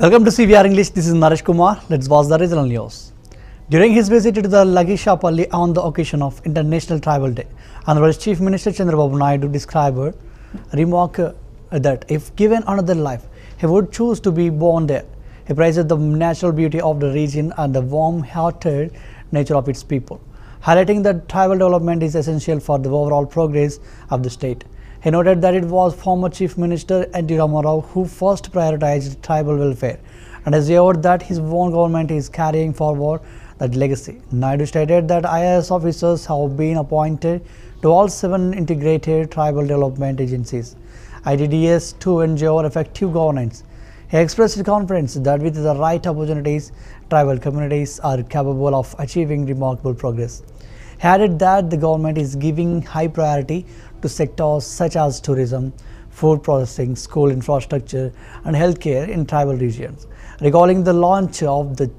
Welcome to CVR English. This is Naresh Kumar. Let's watch the regional news. During his visit to the Lagishapalli on the occasion of International Tribal Day, Andhra Pradesh Chief Minister Chandrababu Naidu described remark that if given another life, he would choose to be born there. He praised the natural beauty of the region and the warm-hearted nature of its people, highlighting that tribal development is essential for the overall progress of the state. He noted that it was former Chief Minister N.T. Rama Rao who first prioritized tribal welfare and assured that his own government is carrying forward that legacy. Naidu stated that IAS officers have been appointed to all 7 integrated tribal development agencies, ITDS, to ensure effective governance. He expressed confidence that with the right opportunities, tribal communities are capable of achieving remarkable progress. He added that the government is giving high priority to sectors such as tourism, food processing, school infrastructure, and healthcare in tribal regions. Recalling the launch of the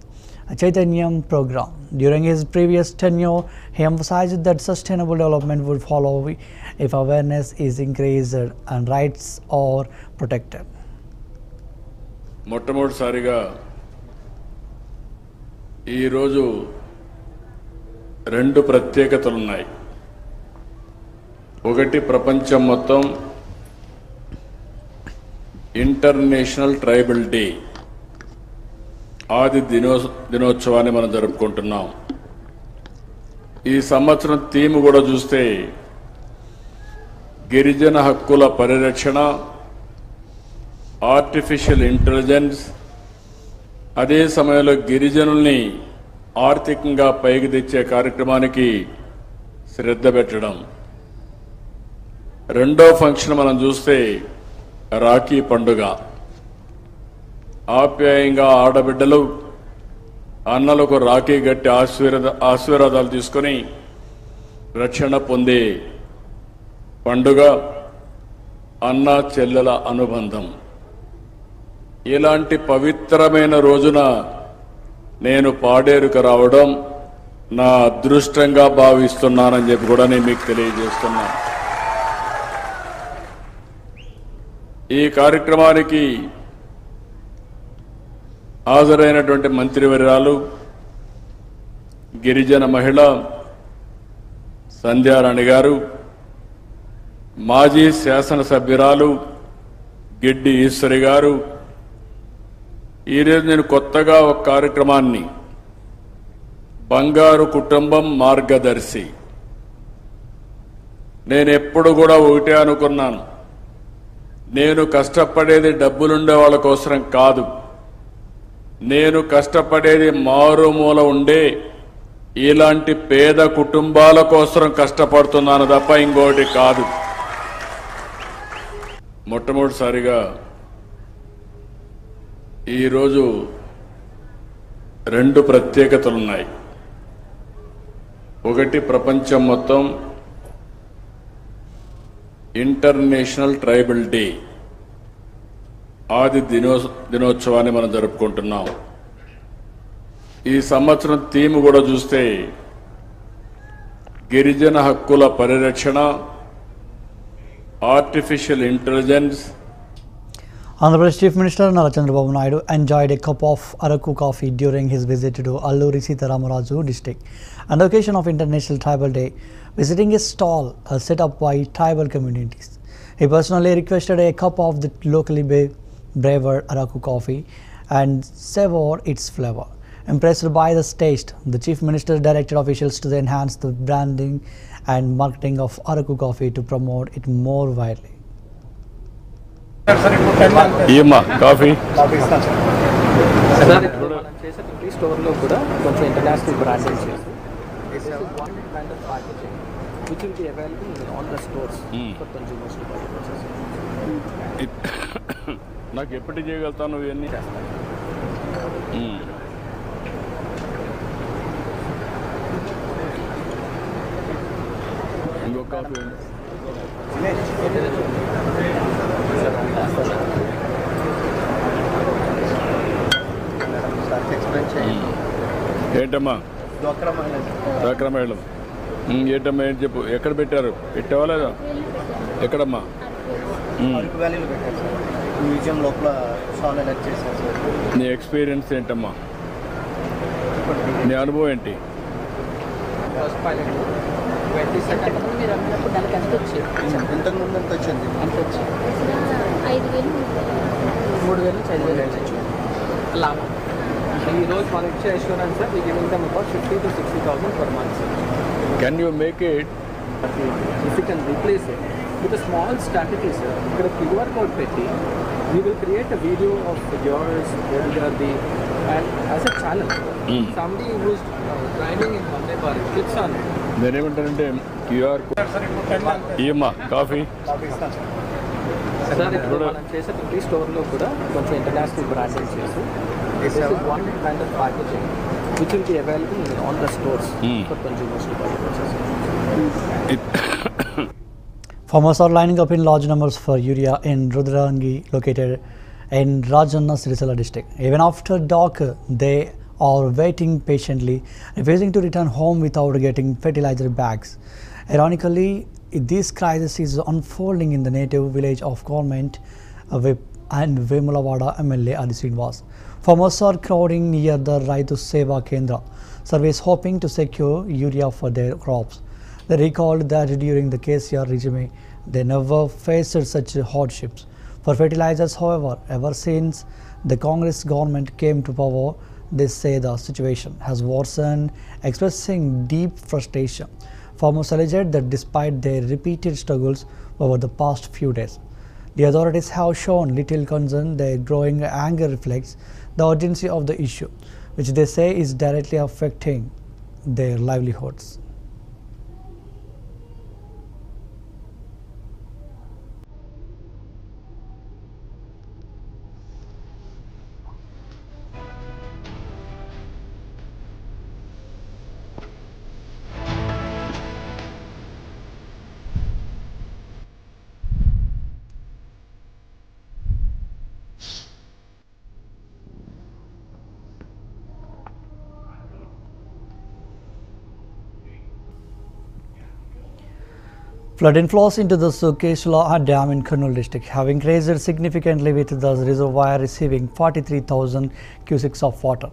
Chaitanyam program during his previous tenure, he emphasized that sustainable development would follow if awareness is increased and rights are protected. మొట్టమొదటిసారిగా ఈరోజు 2 ప్రత్యేకతలు ఉన్నాయి. ఒకటి, ప్రపంచం మొత్తం international tribal day ఆది దినోత్సవాన్ని మనం జరుపుకుంటున్నాం. ఈ సంవత్సరం థీమ్ కూడా చూస్తే గిరిజన హక్కుల పరిరక్షణ, ఆర్టిఫిషియల్ ఇంటెలిజెన్స్, అదే సమయంలో గిరిజనుల్ని ఆర్థికంగా పైకి తెచ్చే కార్యక్రమానికి శ్రద్ధ పెట్టడం. రెండో ఫంక్షన్ మనం చూస్తే రాఖీ పండుగ. ఆప్యాయంగా ఆడబిడ్డలు అన్నలకు రాఖీ గట్టి ఆశీర్వాదాలు తీసుకొని రక్షణ పొందే పండుగ, అన్న చెల్లెల అనుబంధం. ఇలాంటి పవిత్రమైన రోజున నేను పాడేరుకు రావడం నా అదృష్టంగా భావిస్తున్నానని చెప్పి కూడా నేను మీకు తెలియజేస్తున్నాను. ఈ కార్యక్రమానికి హాజరైనటువంటి మంత్రివర్యాలు, గిరిజన మహిళ సంధ్యారాణి గారు, మాజీ శాసనసభ్యురాలు గిడ్డి ఈశ్వరి గారు, ఈరోజు నేను కొత్తగా ఒక కార్యక్రమాన్ని, బంగారు కుటుంబం మార్గదర్శి, నేను ఎప్పుడు కూడా ఒకటే అనుకున్నాను, నేను కష్టపడేది డబ్బులుండే వాళ్ళ కోసం కాదు, నేను కష్టపడేది మారుమూల ఉండే ఇలాంటి పేద కుటుంబాల కోసం కష్టపడుతున్నాను తప్ప ఇంకోటి కాదు. మొట్టమొదటిసారిగా ఈరోజు 2 ప్రత్యేకతలు ఉన్నాయి. ఒకటి, ప్రపంచం మొత్తం ఇంటర్నేషనల్ ట్రైబల్ డే ఆది దినోత్సవాన్ని మనం జరుపుకుంటున్నాం. ఈ సంవత్సరం థీమ్ కూడా చూస్తే గిరిజన హక్కుల పరిరక్షణ, artificial intelligence. Andhra Pradesh Chief Minister Nara Chandrababu Naidu enjoyed a cup of Araku coffee during his visit to Alluri Sitaramarazu district on the occasion of International Tribal Day, visiting a stall set up by tribal communities. He personally requested a cup of the locally brewed Araku coffee and savored its flavor. Impressed by the taste, the Chief Minister directed officials to enhance the branding and marketing of Araku coffee to promote it more widely. ఏమ్మా coffee స్టోర్లో కూడా కొంచెం international branding చేసి which will be available in all the stores for consumers to buy. నాకు ఎప్పటి చేయగలుగుతాను నువ్వు ఇవన్నీ? ఇంకో కాఫీ ఏంటమ్మా? డ్వాక్రా మహిళలు. ఏంటమ్మా ఏంటి చెప్పు, ఎక్కడ పెట్టారు? పెట్టావా లేదా? ఎక్కడమ్మా? మ్యూజియం లోపల స్టాల్ ఎలక్ట్ చేశారు సార్. నీ ఎక్స్పీరియన్స్ ఏంటమ్మా, నీ అనుభవం ఏంటి? ఫస్ట్ పైలట్ 22nd మీరు అమ్మినప్పుడు దానికి ఎంత వచ్చేది? ఇంతకుముందు ఎంత వచ్చింది? ఎంత వచ్చేది? 5,000 3,000 నుంచి 5,000 వచ్చింది లాభం. ఈ రోజు మనం ఇచ్చే insurance we giving them about 50,000 to 60,000 per month. Can you make it? If you can replace it with a small strategy, sir, ఇక్కడ QR code పెట్టి we will create a video of yours, Yogi, and as a challenge. Somebody who's driving in Vande Bharat clicks on it. నేనేమంటానంటే QR ఇయ్యమ్మా coffee. Sir ఇప్పుడు మనం చేసే ప్రతి స్టోర్లో కూడా కొంచెం ఇంటర్నేషనల్ బ్రాండెడ్ చేసి this is one kind of packaging which will be available in all the stores for consumers to buy. Farmers are lining up in large numbers for urea in Rudrangi, located in Rajanna Sirisala district. Even after dark, they are waiting patiently, refusing to return home without getting fertilizer bags. Ironically, this crisis is unfolding in the native village of Government and Vemulavada MLA Adi Srinivas. Farmers are crowding near the Raitu Seva Kendra service, hoping to secure urea for their crops. They recalled that during the KCR regime, they never faced such hardships. For fertilizers, however, ever since the Congress government came to power, they say the situation has worsened, expressing deep frustration. Farmers alleged that despite their repeated struggles over the past few days, the authorities have shown little concern. Their growing anger reflects the urgency of the issue, which they say is directly affecting their livelihoods. Flood inflows into the Sukeshula Dam in Kurnool district have increased significantly, with the reservoir receiving 43,000 cubics of water.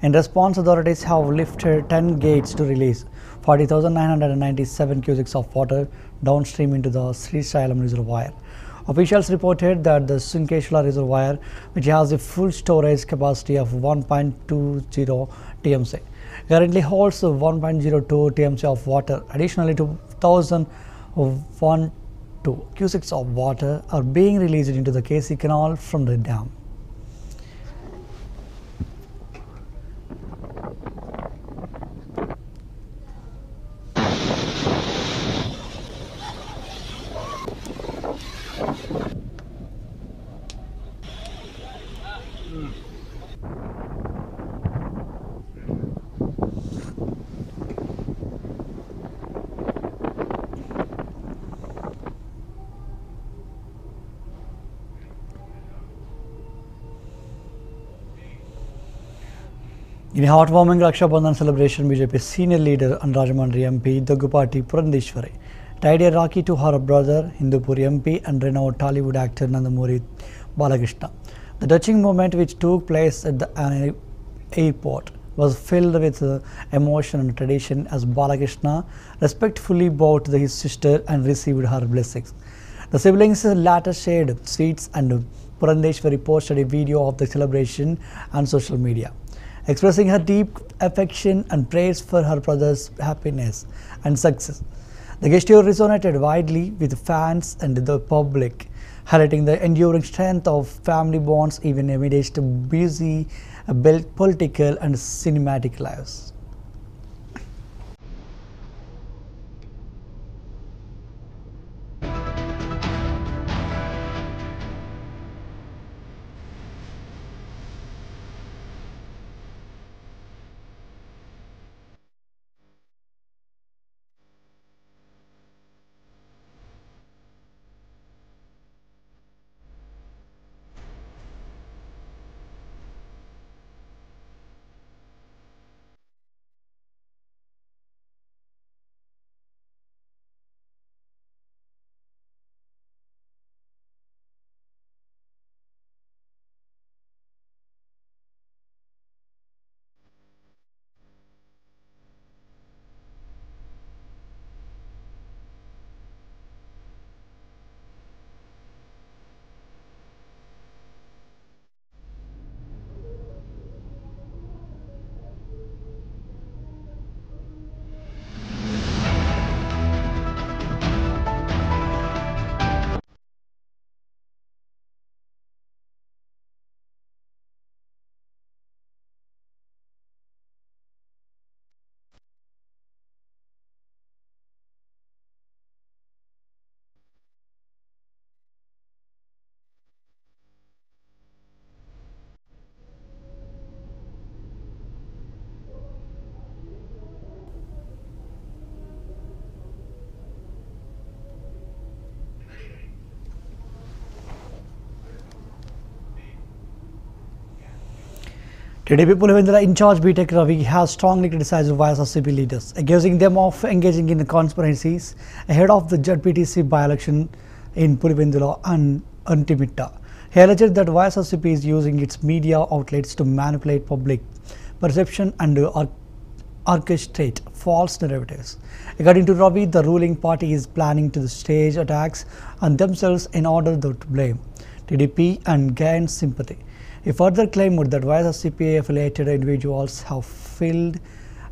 In response, authorities have lifted 10 gates to release 40,997 cubics of water downstream into the Sri Sailam reservoir. Officials reported that the Sukeshula reservoir, which has a full storage capacity of 1.20 TMC, currently holds 1.02 TMC of water. Additionally, 2,012 cubics of water are being released into the KC Canal from the dam. In a heartwarming Raksha Bandhan celebration, BJP senior leader and Rajahmundry MP Daggupati Purandeshwari tied a Rakhi to her brother, Hindupur MP and renowned Tollywood actor Nandamuri Balakrishna. The touching moment, which took place at the airport, was filled with emotion and tradition as Balakrishna respectfully bowed to his sister and received her blessings. The siblings later shared sweets, and Purandeshwari posted a video of the celebration on social media, expressing her deep affection and praise for her brother's happiness and success. The gesture resonated widely with fans and the public, highlighting the enduring strength of family bonds even amidst busy political and cinematic lives. TDP Pulivendula in charge B.Tech Ravi has strongly criticized YSRCP leaders, accusing them of engaging in conspiracies ahead of the ZPTC by-election in Pulivendula and Antimitta. He alleged that YSRCP is using its media outlets to manipulate public perception and orchestrate false narratives. According to Ravi, the ruling party is planning to stage attacks on themselves in order to blame TDP and gain sympathy. He further claimed that YSRCP affiliated individuals have filled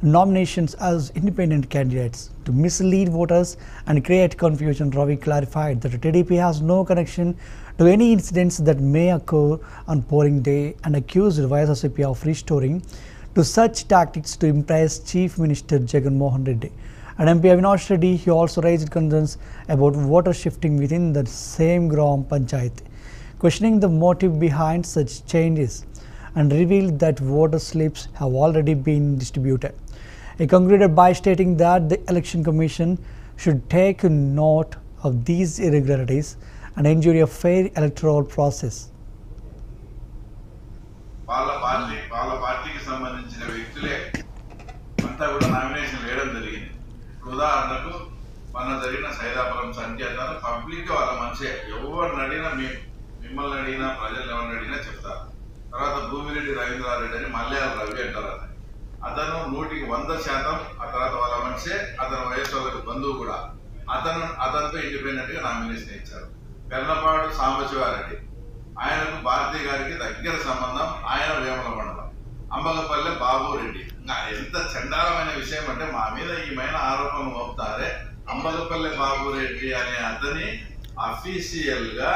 nominations as independent candidates to mislead voters and create confusion. Ravi clarified that TDP has no connection to any incidents that may occur on polling day and accused YSRCP of restoring to such tactics to impress Chief Minister Jagan Mohan Reddy. And MP Avinash Reddy, he also raised concerns about voter shifting within the same Gram Panchayat, questioning the motive behind such changes and revealed that voter slips have already been distributed. He concluded by stating that the Election Commission should take note of these irregularities and ensure a fair electoral process. వాళ్ళ పార్టీకి సంబంధించిన వ్యక్తులే అంతా కూడా nomination వేయడం జరిగింది. ఉదాహరణకు మన జరిగిన సైదాపురం సంకేతాలు పబ్లిక్ వాళ్ళ మంచిగా ఎవరిని అడిగినా మిమ్మల్ని అడిగినా ప్రజలు ఎవరిని అడిగినా చెప్తారు. తర్వాత భూమిరెడ్డి రవీంద్రారెడ్డి అని మల్యాల రవి అంటారు. అతను 100% ఆ తర్వాత వాళ్ళ మనిషే, అతను వయసు వాళ్ళకి బంధువు కూడా. అతనితో ఇండిపెండెంట్ గా నామినేషన్ ఇచ్చారు. పెర్లపాడు సాంబశివారెడ్డి, ఆయనకు భారతీ గారికి దగ్గర సంబంధం, ఆయన వేముల మండలం. అంబగపల్లె బాబురెడ్డి, ఎంత చండాలమైన విషయం అంటే మా మీద ఈమైన ఆరోపణలు మోపుతారే. అంబగపల్లె బాబురెడ్డి అనే అతని అఫీషియల్ గా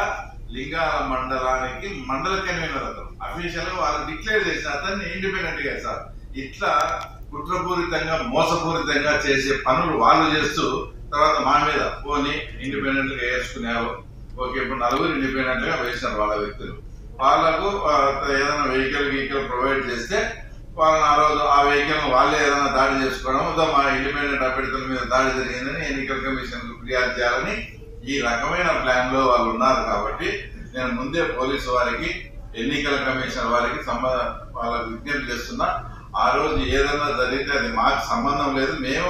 లింగాల మండలానికి మండల కన్వీనర్, అతను అఫీషియల్ గా వాళ్ళు డిక్లేర్ చేసిన అతన్ని ఇండిపెండెంట్ గా సార్. ఇట్లా కుట్రపూరితంగా మోసపూరితంగా చేసే పనులు వాళ్ళు చేస్తూ తర్వాత మా మీద పోనీ ఇండిపెండెంట్ గా వేసుకున్నారు. ఓకే, ఇప్పుడు 9 ఇండిపెండెంట్ గా వేసినారు వాళ్ళ వ్యక్తులు. వాళ్ళకు ఏదైనా వెహికల్ ప్రొవైడ్ చేస్తే వాళ్ళని ఆ రోజు ఆ వెహికల్ వాళ్ళే ఏదైనా దాడి చేసుకోవడం, మా ఇండిపెండెంట్ అభ్యర్థుల మీద దాడి జరిగిందని ఎన్నికల కమిషన్ ఫిర్యాదు చేయాలని ఈ రకమైన ప్లాన్ లో వాళ్ళు ఉన్నారు. కాబట్టి నేను ముందే పోలీసు వారికి, ఎన్నికల కమిషన్ వారికి వాళ్ళకి విజ్ఞప్తి చేస్తున్నా. ఆ రోజు ఏదైనా జరిగితే అది మాకు సంబంధం లేదు. మేము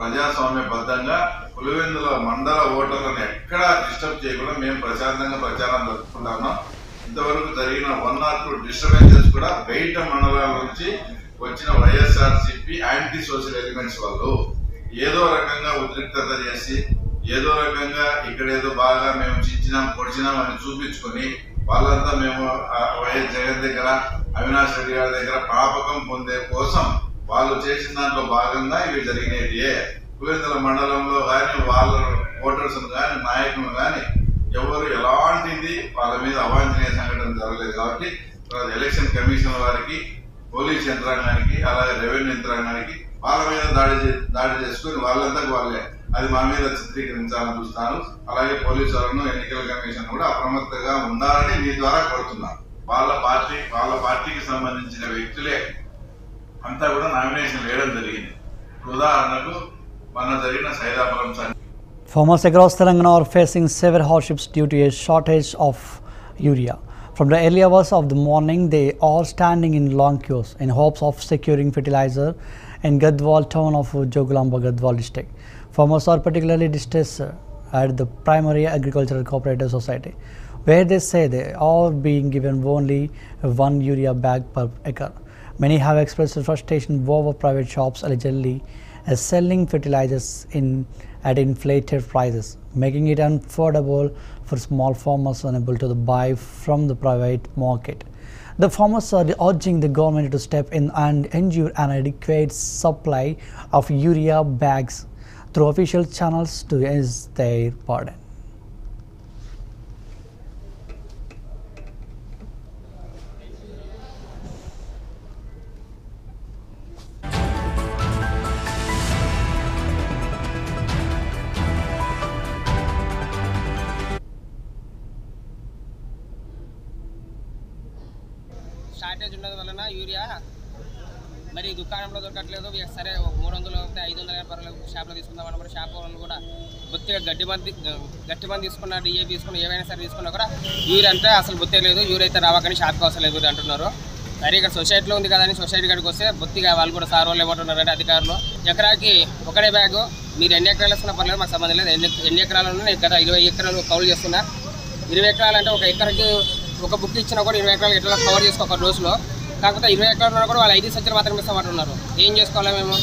ప్రజాస్వామ్యబద్ధంగా పులివెందుల మండల ఓటర్లను ఎక్కడా డిస్టర్బ్ చేయకుండా మేము ప్రశాంతంగా ప్రచారం జరుపుకుంటున్నాం. ఇంతవరకు జరిగిన 1 or 2 డిస్టర్బెన్సెస్ కూడా బయట మండలాల నుంచి వచ్చిన వైఎస్ఆర్సీపీ యాంటీ సోషల్ ఎలిమెంట్స్ వాళ్ళు ఏదో రకంగా ఉద్రిక్తత చేసి ఏదో రకంగా ఇక్కడేదో బాగా మేము చించినాం పొడిచినాం అని చూపించుకొని వాళ్ళంతా మేము వైఎస్ జగన్ దగ్గర, అవినాష్ రెడ్డి గారి దగ్గర ప్రాపకం పొందే కోసం వాళ్ళు చేసిన దాంట్లో భాగంగా ఇవి జరిగినాయి. పులివెందుల మండలంలో కానీ వాళ్ళ ఓటర్స్ కానీ నాయకులు కానీ ఎవరు ఎలాంటిది వాళ్ళ మీద అవాంఛనీయ సంఘటన జరగలేదు. కాబట్టి ఎలక్షన్ కమిషన్ వారికి, పోలీస్ యంత్రాంగానికి, అలాగే రెవెన్యూ యంత్రాంగానికి వాళ్ళ మీద దాడి చేసుకుని వాళ్ళంతా వాళ్ళే అది మా మీద చిత్రీకరించాలని చూస్తాను. అలాగే పోలీసు వాళ్ళను, ఎన్నికల కమిషన్ కూడా అప్రమత్తంగా ఉండాలని మీ ద్వారా కోరుతున్నాను. వాళ్ళ పార్టీకి సంబంధించిన వ్యక్తులే అంతా కూడా నామినేషన్ వేయడం జరిగింది. ఉదాహరణకు మన జరిగిన Saidapuram Farmers across Telangana are facing severe hardships due to a shortage of urea. From the early hours of the morning, they are standing in long queues in hopes of securing fertilizer in Gadwal town of Jogulamba, Gadwal district. Farmers are particularly distressed at the primary agricultural cooperative society, where they say they are being given only 1 urea bag per acre. Many have expressed frustration over private shops allegedly selling fertilizers at inflated prices, making it unaffordable for small farmers unable to buy from the private market. The farmers are urging the government to step in and ensure an adequate supply of urea bags through official channels to ease their burden. Shortage ఉండదు వలన urea మరి దుకాణంలో దొరకట్లేదు. సరే 300 500 పర్వాలేదు షాప్లో తీసుకుందాం అన్నప్పుడు షాప్ వాళ్ళు కూడా బొత్తిగా గట్టి మంది తీసుకున్న డిఏ తీసుకున్న ఏవైనా సరే తీసుకున్నా కూడా యూరియా అంటే అసలు బొత్తే లేదు, యూరియా అయితే రావకని షాప్కి అవసరం లేదు అంటున్నారు. సరే ఇక్కడ సొసైటీలో ఉంది కదా అని సొసైటీ కాడికి వస్తే బొత్తిగా వాళ్ళు కూడా సార్ వాళ్ళు ఏమంటున్నారంటే అధికారులు ఎకరాకి ఒకటే బ్యాగు మీరు ఎన్ని ఎకరాలు వేసుకున్నా పర్లేదు మాకు సంబంధం లేదు, ఎన్ని ఎకరాలు నేను గత 20 ఎకరాలు కౌలు చేస్తున్నా. 20 ఎకరాలు అంటే ఒక ఎకరాకి ఒక బుక్ ఇచ్చినా కూడా 20 ఎకరాలు ఎట్లా కవర్ చేసుకో ఒక రోజులో. కాకపోతే 20 ఎకరాలు ఉన్నా కూడా వాళ్ళు 5 సంచులు మాత్రం ఇస్తామంటున్నారు. ఏం చేసుకోవాలి మేము?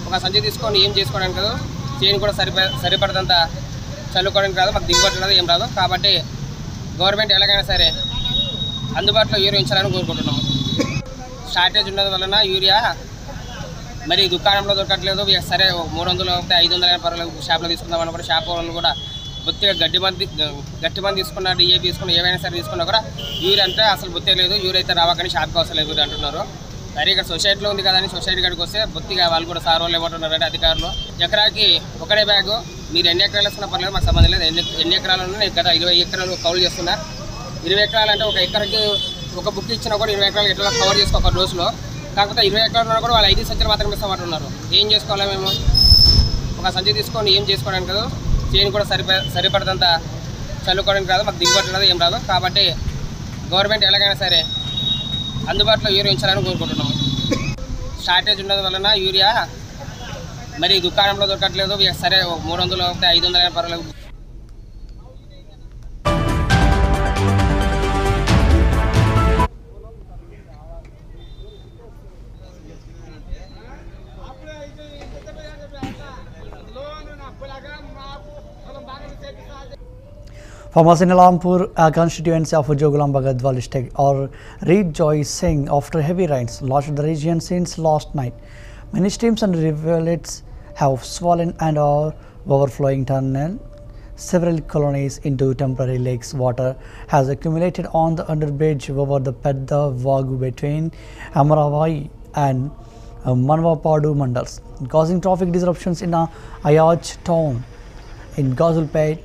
ఒక సంచి తీసుకొని ఏం చేసుకోవడానికి కాదు, చేయని కూడా సరిపడదంత చల్లుకోవడానికి రాదు, మాకు దిగుబడి రాదు, ఏం రాదు. కాబట్టి గవర్నమెంట్ ఎలాగైనా సరే అందుబాటులో యూరియా ఉంచాలని కోరుకుంటున్నాము. షార్టేజ్ ఉన్నది వలన యూరియా మరి దుకాణంలో దొరకట్లేదు. సరే 300 500 పర్వాలేదు షాప్లో తీసుకుందాం అన్నప్పుడు షాప్ వాళ్ళు కూడా బొత్తిగా గట్టి మంది తీసుకున్న డిఏ తీసుకున్న ఏవైనా సరే తీసుకున్నా కూడా యూరియా అంటే అసలు బొత్తే లేదు, యూరియా అయితే రావకని షాప్కి అవసరం లేదు అంటున్నారు. సరే ఇక్కడ సొసైటీలో ఉంది కదా అని సొసైటీ కాడికి వస్తే బొత్తిగా వాళ్ళు కూడా సార్ వాళ్ళు ఏమంటున్నారంటే అధికారులు ఎకరాకి ఒకటే బ్యాగు మీరు ఎన్ని ఎకరాలు వేసుకున్నా పర్లేదు మాకు సంబంధం లేదు, ఎన్ని ఎకరాలు ఉన్నా నేను గత 20 ఎకరాలు కౌలు చేస్తున్నా. 20 ఎకరాలు అంటే ఒక ఎకరాకి ఒక బుక్ ఇచ్చినా కూడా 20 ఎకరాలు ఎట్లా కవర్ చేసుకో ఒక రోజులో. కాకపోతే 20 ఎకరాలు ఉన్నా కూడా వాళ్ళు 5 సంచులు మాత్రం ఇస్తామంటున్నారు. ఏం చేసుకోవాలి మేము? ఒక సంచి తీసుకొని ఏం చేసుకోవడానికి కాదు, చేయని కూడా సరిపడదంత చల్లుకోవడానికి రాదు, మాకు దిగుబడి రాదు, ఏం రాదు. కాబట్టి గవర్నమెంట్ ఎలాగైనా సరే అందుబాటులో యూరియా ఉంచాలని కోరుకుంటున్నాము. షార్టేజ్ ఉన్నది వలన యూరియా మరి దుకాణంలో దొరకట్లేదు. సరే 300 500 పర్వాలేదు. Farmers in Alampur, a constituency of Jogulam Gadwal district, are rejoicing after heavy rains lashed the region since last night. Many streams and rivulets have swollen and are overflowing, turning several colonies into temporary lakes. Water has accumulated on the underbridge over the Pedda Vagu between Amaravai and Manvapadu mandals, causing traffic disruptions in Ayaj town in Gazulpet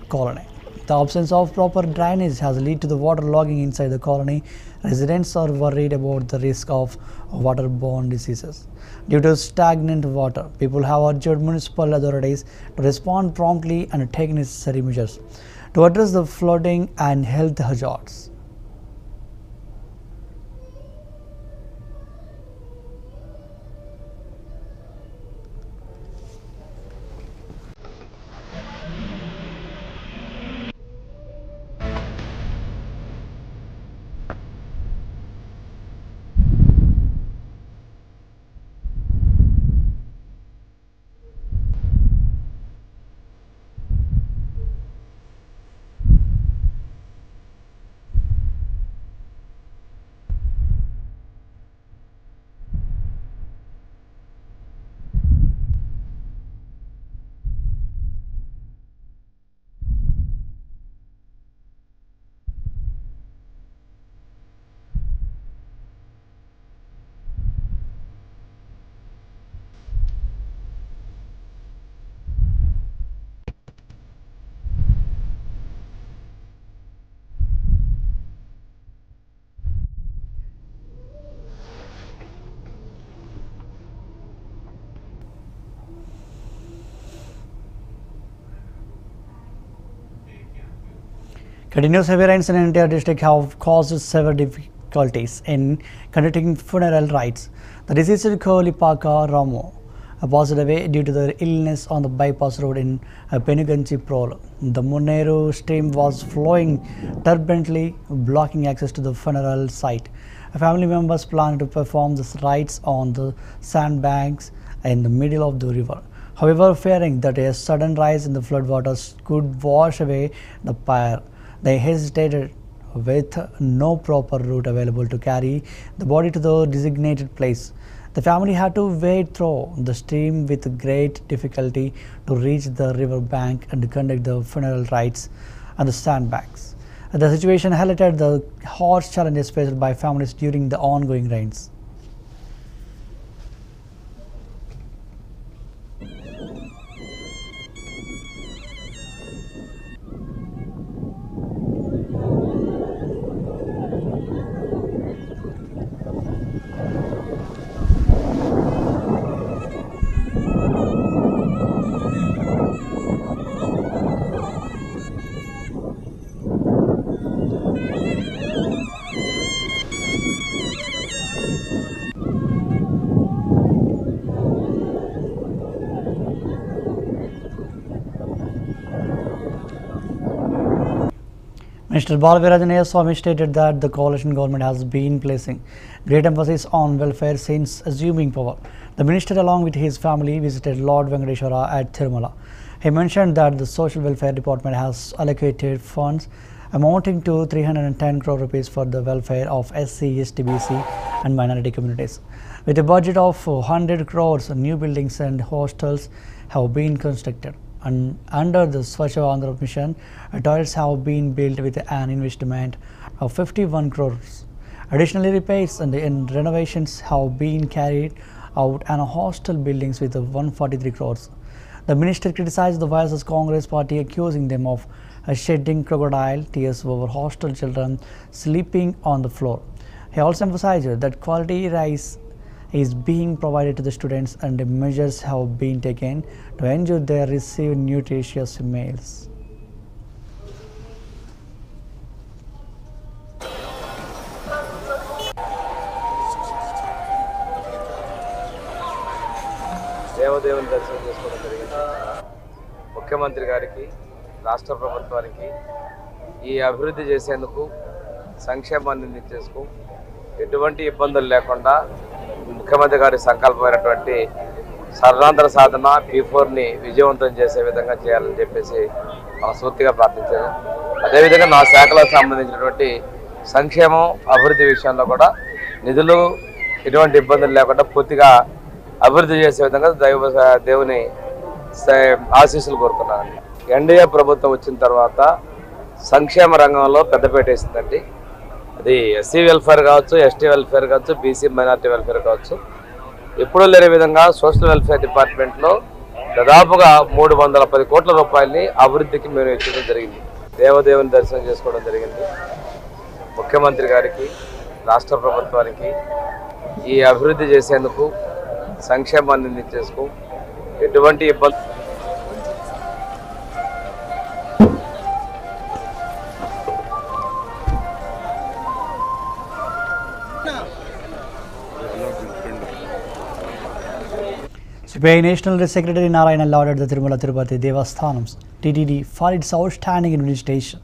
colony. The absence of proper drainage has led to the water logging inside the colony. Residents are worried about the risk of waterborne diseases due to stagnant water. People have urged municipal authorities to respond promptly and take necessary measures to address the flooding and health hazards. Continuous heavy rains in NTR district have caused severe difficulties in conducting funeral rites. The deceased Kolipaka Ramo passed away due to the illness on the bypass road in Penuganchi Prol. The Muneru stream was flowing turbulently, blocking access to the funeral site. Family members planned to perform the rites on the sandbanks in the middle of the river. However, fearing that a sudden rise in the floodwaters could wash away the pyre, they hesitated with no proper route available to carry the body to the designated place. The family had to wade through the stream with great difficulty to reach the river bank and conduct the funeral rites on the sandbanks. The situation highlighted the harsh challenges faced by families during the ongoing rains. Minister Balavirajanaya Swamy stated that the coalition government has been placing great emphasis on welfare since assuming power. The minister, along with his family, visited Lord Venkateshwara at Tirumala. He mentioned that the Social Welfare Department has allocated funds amounting to 310 crore rupees for the welfare of SC, ST, BC and minority communities. With a budget of 100 crores, new buildings and hostels have been constructed. And under the Swachh Andhra mission, toilets have been built with an investment of 51 crores. Additionally, repairs and renovations have been carried out and hostel buildings with 143 crores. The minister criticized the YSS Congress party, accusing them of shedding crocodile tears over hostel children sleeping on the floor. He also emphasized that quality rice is being provided to the students and measures have been taken to ensure they receive nutritious meals. దేవదేవుని దర్శనం చేసుకోవడం జరిగింది. ముఖ్యమంత్రి గారికి, రాష్ట్ర ప్రభుత్వానికి ఈ అభివృద్ధి చేసేందుకు, సంక్షేమాన్ని అందించేందుకు ఎటువంటి ఇబ్బందులు లేకుండా ముఖ్యమంత్రి గారి సంకల్పమైనటువంటి సర్వాంధ్ర సాధన P4ని విజయవంతం చేసే విధంగా చేయాలని చెప్పేసి మనస్ఫూర్తిగా ప్రార్థించాను. అదేవిధంగా నా శాఖలకు సంబంధించినటువంటి సంక్షేమం, అభివృద్ధి విషయంలో కూడా నిధులు ఎటువంటి ఇబ్బందులు లేకుండా పూర్తిగా అభివృద్ధి చేసే విధంగా దేవుని ఆశీస్సులు కోరుతున్నానండి. ఎన్డీఏ ప్రభుత్వం వచ్చిన తర్వాత సంక్షేమ రంగంలో పెద్దపీట వేసిందండి. అది ఎస్సీ వెల్ఫేర్ కావచ్చు, ఎస్టీ వెల్ఫేర్ కావచ్చు, బీసీ మైనార్టీ వెల్ఫేర్ కావచ్చు. ఎప్పుడూ లేని విధంగా సోషల్ వెల్ఫేర్ డిపార్ట్మెంట్లో దాదాపుగా 310 కోట్ల రూపాయలని అభివృద్ధికి మేము ఇచ్చడం జరిగింది. దేవదేవుని దర్శనం చేసుకోవడం జరిగింది. ముఖ్యమంత్రి గారికి, రాష్ట్ర ప్రభుత్వానికి ఈ అభివృద్ధి చేసేందుకు, సంక్షేమాన్ని అందించేందుకు ఎటువంటి ఇబ్బంది CPI National Secretary Narayana lauded the Tirumala Tirupati Devasthanams TTD for its outstanding administration,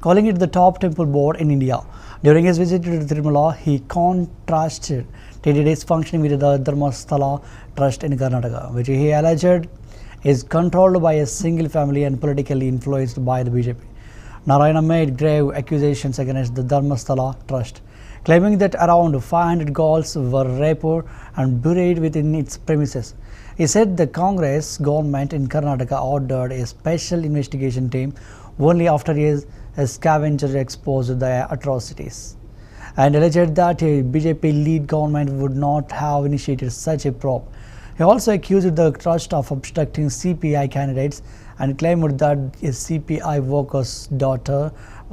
calling it the top temple board in India. During his visit to Tirumala, he contrasted TTD's functioning with the Dharmasthala Trust in Karnataka, which he alleged is controlled by a single family and politically influenced by the BJP. Narayana made grave accusations against the Dharmasthala Trust, claiming that around 500 ghouls were raped and buried within its premises. He said the Congress government in Karnataka ordered a special investigation team only after a scavenger exposed the atrocities, and alleged that a BJP-led government would not have initiated such a probe. He also accused the trust of obstructing CPI candidates and claimed that a CPI worker's daughter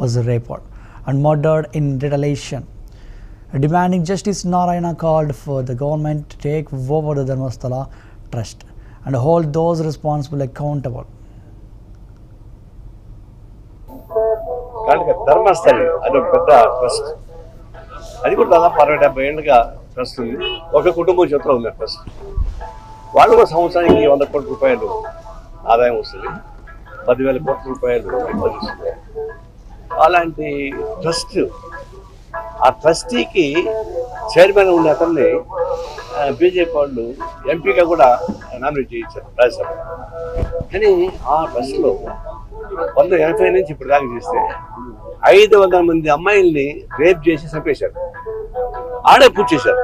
was raped and murdered in retaliation. Demanding justice, Narayana called for the government to take over the Dharmasthala Trust and hold those responsible accountable. Dharmasthali అది ఒక పెద్ద trust. అది కూడా దాదాపు 60-70 ఏళ్ళుగా trust ఉంది. ఒక కుటుంబం చేతిలో ఉంది ట్రస్ట్. వాళ్ళు కూడా సంవత్సరానికి 100 కోట్ల రూపాయలు ఆదాయం వస్తుంది, 10,000 కోట్ల రూపాయలు వస్తుంది. అలాంటి ట్రస్ట్, ఆ ట్రస్టీకి చైర్మన్ ఉన్న అతన్ని బీజేపీ వాళ్ళు ఎంపీగా కూడా నామినేట్ చేయించారు రాజ్యసభ. కానీ ఆ ట్రస్ట్లో 1980 నుంచి ఇప్పుడు దాకా చేస్తే 500 మంది అమ్మాయిల్ని రేప్ చేసి చంపేశారు. ఆడే పూర్తి చేశారు.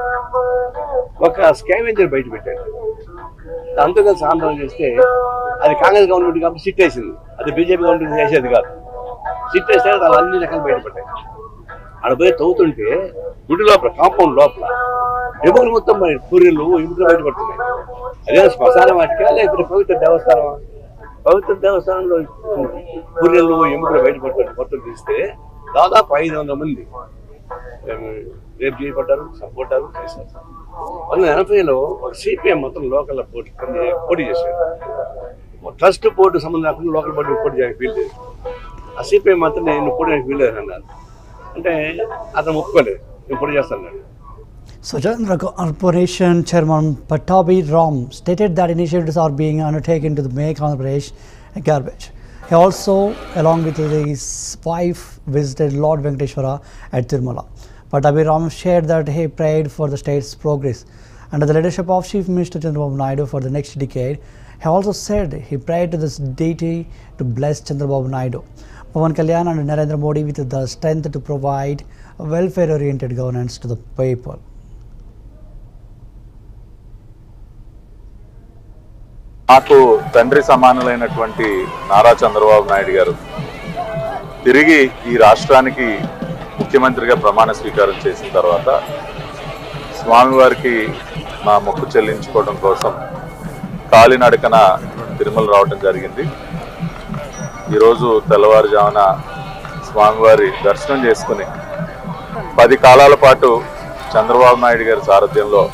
ఒక స్కావెంజర్ బయట పెట్టారు. అంతా కలిసి ఆందోళన చేస్తే అది కాంగ్రెస్ గవర్నమెంట్ కాబట్టి సిట్ వేసింది. అది బీజేపీ గవర్నమెంట్ చేసేది కాదు. సిట్ వేస్తే వాళ్ళు అన్ని రకాలు బయటపడ్డాయి. ఆడ పోయి తవ్వుతుంటే గుడి లోపల, కాంపౌండ్ లోపల ఎముకలు మొత్తం పూరీలు ఎముకలు బయటపడుతున్నాయి. అదే శ్మశాన వాటికా లేకపోతే పవిత్ర దేవస్థానమా? పవిత్ర దేవస్థానంలో పూరీలు ఎముకలు బయటపడుతుంది. మొత్తం తీస్తే దాదాపు 500 మంది రేపు చేయబడ్డారు, చంపబడ్డారు, చేశారు. 1980లో ఒక సిపిఎం మొత్తం లోకల్ పోటీ చేశారు. ట్రస్ట్ పోటీ సంబంధం లేకుండా లోకల్ పోటీ చేయడానికి వీల్లేదు. ఆ సిపిఎం మాత్రం నేను పోటీ వీల్లేదు అన్నారు. అంటే అతను ఒప్పుకోలేదు, నేను పోటీ చేస్తాను. Swachandra Corporation Chairman Pattabhi Ram stated that initiatives are being undertaken to make Andhra Pradesh garbage. He also, along with his wife, visited Lord Venkateshwara at Tirumala. But Abhiram shared that he prayed for the state's progress under the leadership of Chief Minister Chandrababu Naidu for the next decade. He also said he prayed to this deity to bless Chandrababu Naidu, Pawan Kalyan and Narendra Modi with the strength to provide welfare-oriented governance to the people. నాకు తండ్రి సమానులైనటువంటి నారా చంద్రబాబు నాయుడు గారు తిరిగి ఈ రాష్ట్రానికి ముఖ్యమంత్రిగా ప్రమాణ స్వీకారం చేసిన తర్వాత స్వామివారికి నా మొక్కు చెల్లించుకోవడం కోసం కాలినడకన తిరుమల రావడం జరిగింది. ఈరోజు తెల్లవారుజామున స్వామివారి దర్శనం చేసుకుని 10 కాలాల పాటు చంద్రబాబు నాయుడు గారి సారథ్యంలో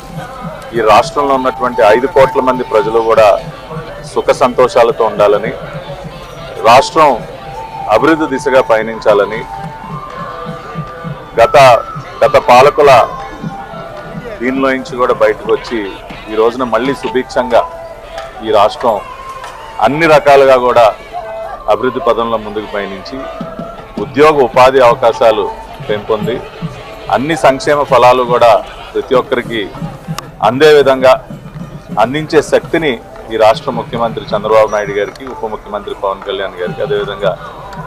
ఈ రాష్ట్రంలో ఉన్నటువంటి 5 కోట్ల మంది ప్రజలు కూడా సుఖ సంతోషాలతో ఉండాలని, రాష్ట్రం అభివృద్ధి దిశగా పయనించాలని, గత పాలకుల దీనిలో నుంచి కూడా బయటకు వచ్చి ఈ రోజున మళ్ళీ సుభిక్షంగా ఈ రాష్ట్రం అన్ని రకాలుగా కూడా అభివృద్ధి పదంలో ముందుకు పయనించి ఉద్యోగ ఉపాధి అవకాశాలు పెంపొంది అన్ని సంక్షేమ ఫలాలు కూడా ప్రతి ఒక్కరికి అందే విధంగా అందించే శక్తిని ఈ రాష్ట్ర ముఖ్యమంత్రి చంద్రబాబు నాయుడు గారికి, ఉప ముఖ్యమంత్రి పవన్ కళ్యాణ్ గారికి, అదేవిధంగా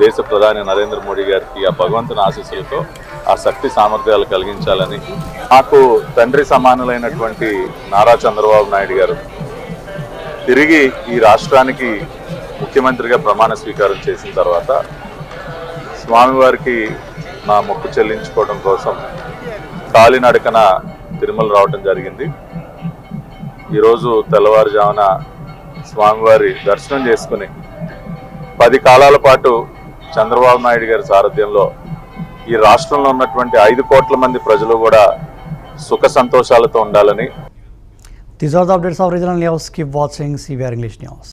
దేశ ప్రధాని నరేంద్ర మోడీ గారికి ఆ భగవంతుని ఆశీస్సులతో ఆ శక్తి సామర్థ్యాలు కలిగించాలని, నాకు తండ్రి సమానులైనటువంటి నారా చంద్రబాబు నాయుడు గారు తిరిగి ఈ రాష్ట్రానికి ముఖ్యమంత్రిగా ప్రమాణ స్వీకారం చేసిన తర్వాత స్వామివారికి నా మొక్కు చెల్లించుకోవడం కోసం కాలినడకన తిరుమల రావడం జరిగింది. ఈరోజు తెల్లవారుజామున స్వామివారి దర్శనం చేసుకుని 10 కాలాల పాటు చంద్రబాబు నాయుడు గారి సారథ్యంలో ఈ రాష్ట్రంలో ఉన్నటువంటి 5 కోట్ల మంది ప్రజలు కూడా సుఖ సంతోషాలతో ఉండాలని. These are the updates of regional news. Keep watching CVR English News.